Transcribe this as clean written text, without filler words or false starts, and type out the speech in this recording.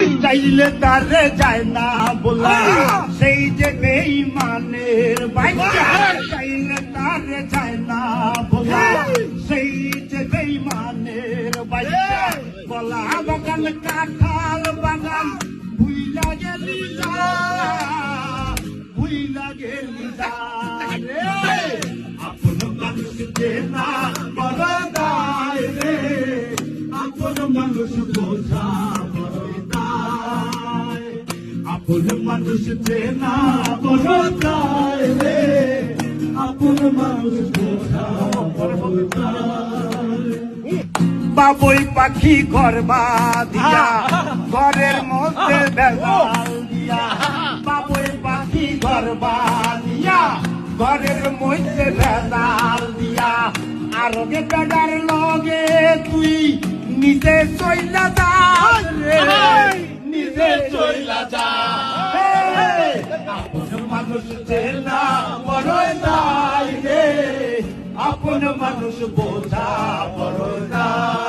চাইলে তারে যায় না বলা সেই যে বেঈমানের বাচ্চা চাইলে তারে যায় না বলা সেই যে বেঈমানের বাচ্চা কলা বাগান কাঁঠাল বাগান ভুইলা গেলি যা ভুইলা গেলি যা রে আপন মানুষ যে না বড় দায় রে আপন মানুষ বোঝা আপন মানুষ চেনা বড় দায় রে আপন মানুষ বোঝা বড় দায় বাবুই পাখি ঘর বাঁধিয়া ঘরের মধ্যে বেড়াল দিয়া বাবুই পাখি ঘর বাঁধিয়া ঘরের মধ্যে বেড়াল দিয়া আরো গে বেড়ার লগে তুই নিজে চইলা যা রে নিজে চইলা যা আপন মানুষ চেনা বড় দায় রে আপন মানুষ বোঝা বড় দায়।